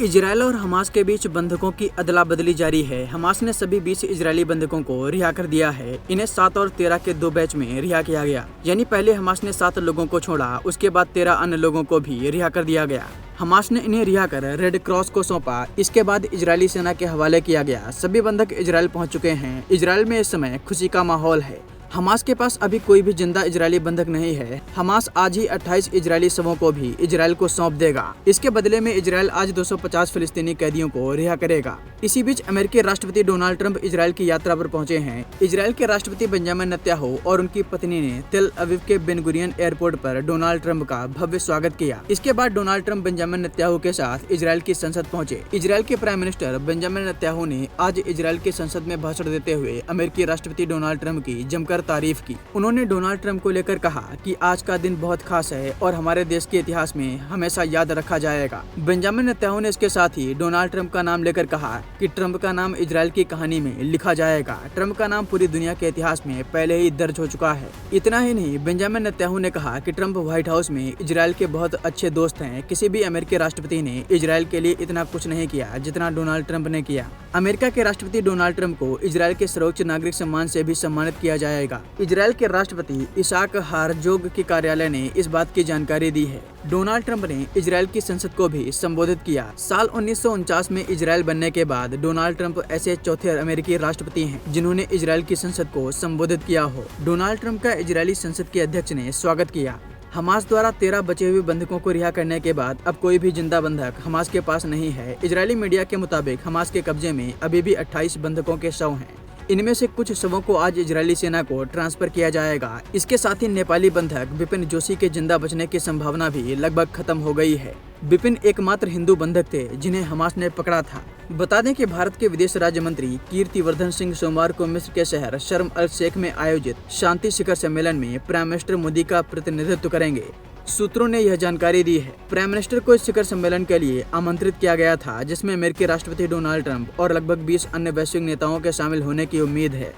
Israel और Hamas के बीच बंधकों की अदला बदली जारी है। हमास ने सभी 20 इजरायली बंधकों को रिहा कर दिया है। इन्हें 7 और 13 के 2 बैच में रिहा किया गया। यानी पहले हमास ने 7 लोगों को छोड़ा, उसके बाद 13 अन्य लोगों को भी रिहा कर दिया गया। हमास ने इन्हें रिहा कर रेड क्रॉस को सौंपा। इसके बाद इजरायली सेना के हवाले किया गया। सभी बंधक इजरायल पहुंच चुके हैं। इजरायल में इस समय खुशी का माहौल है। हमास के पास अभी कोई भी जिंदा इजरायली बंधक नहीं है। हमास आज ही 28 इजरायली शवों को भी इजरायल को सौंप देगा। इसके बदले में इजरायल आज 250 फिलिस्तीनी कैदियों को रिहा करेगा। इसी बीच अमेरिकी राष्ट्रपति डोनाल्ड ट्रंप इजरायल की यात्रा पर पहुंचे हैं। इजरायल के राष्ट्रपति बेंजामिन नेतन्याहू और उनकी पत्नी ने तेल अवीव के बेन गुरियन एयरपोर्ट पर डोनाल्ड ट्रंप का भव्य स्वागत किया। इसके बाद डोनाल्ड ट्रंप बेंजामिन नेतन्याहू के साथ इजरायल की संसद पहुंचे। इजरायल के प्राइम मिनिस्टर बेंजामिन नेतन्याहू ने आज इजरायल की संसद में भाषण देते हुए अमेरिकी राष्ट्रपति डोनाल्ड ट्रंप की जमकर तारीफ की। उन्होंने डोनाल्ड ट्रंप को लेकर कहा कि आज का दिन बहुत खास है और हमारे देश के इतिहास में हमेशा याद रखा जाएगा। बेंजामिन नेतन्याहू ने इसके साथ ही डोनाल्ड ट्रंप का नाम लेकर कहा कि ट्रंप का नाम इजरायल की कहानी में लिखा जाएगा। ट्रंप का नाम पूरी दुनिया के इतिहास में पहले ही दर्ज हो चुका है। इतना ही नहीं, बेंजामिन नेतन्याहू ने कहा कि ट्रंप व्हाइट हाउस में इजरायल के बहुत अच्छे दोस्त हैं। किसी भी अमेरिकी राष्ट्रपति ने इजरायल के लिए इतना कुछ नहीं किया जितना डोनाल्ड ट्रंप ने किया। अमेरिका के राष्ट्रपति डोनाल्ड ट्रंप को इजरायल के सर्वोच्च नागरिक सम्मान से भी सम्मानित किया जाएगा। इजरायल के राष्ट्रपति इसाक हारजोग के कार्यालय ने इस बात की जानकारी दी है। डोनाल्ड ट्रंप ने इजरायल की संसद को भी संबोधित किया। साल 1949 में इजरायल बनने के बाद डोनाल्ड ट्रंप ऐसे चौथे अमेरिकी राष्ट्रपति हैं जिन्होंने इजरायल की संसद को संबोधित किया हो। डोनाल्ड ट्रंप का इजरायली संसद के अध्यक्ष ने स्वागत किया। हमास द्वारा 13 बचे हुए बंधकों को रिहा करने के बाद अब कोई भी जिंदा बंधक हमास के पास नहीं है। इजरायली मीडिया के मुताबिक हमास के कब्जे में अभी भी 28 बंधकों के शव हैं। इनमें से कुछ शवों को आज इजरायली सेना को ट्रांसफर किया जाएगा। इसके साथ ही नेपाली बंधक बिपिन जोशी के जिंदा बचने की संभावना भी लगभग खत्म हो गई है। बिपिन एकमात्र हिंदू बंधक थे जिन्हें हमास ने पकड़ा था। बता दें कि भारत के विदेश राज्य मंत्री कीर्तिवर्धन सिंह सोमवार को मिस्र के शहर शर्म अल शेख में आयोजित शांति शिखर सम्मेलन में प्राइम मिनिस्टर मोदी का प्रतिनिधित्व करेंगे। सूत्रों ने यह जानकारी दी है। प्राइम मिनिस्टर को इस शिखर सम्मेलन के लिए आमंत्रित किया गया था, जिसमें अमेरिकी राष्ट्रपति डोनाल्ड ट्रंप और लगभग 20 अन्य वैश्विक नेताओं के शामिल होने की उम्मीद है।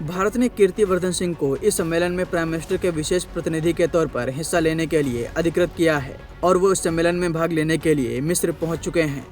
भारत ने कीर्तिवर्धन सिंह को इस सम्मेलन में प्राइम मिनिस्टर के विशेष प्रतिनिधि के तौर पर हिस्सा लेने के लिए अधिकृत किया है और वो इस सम्मेलन में भाग लेने के लिए मिस्र पहुंच चुके हैं।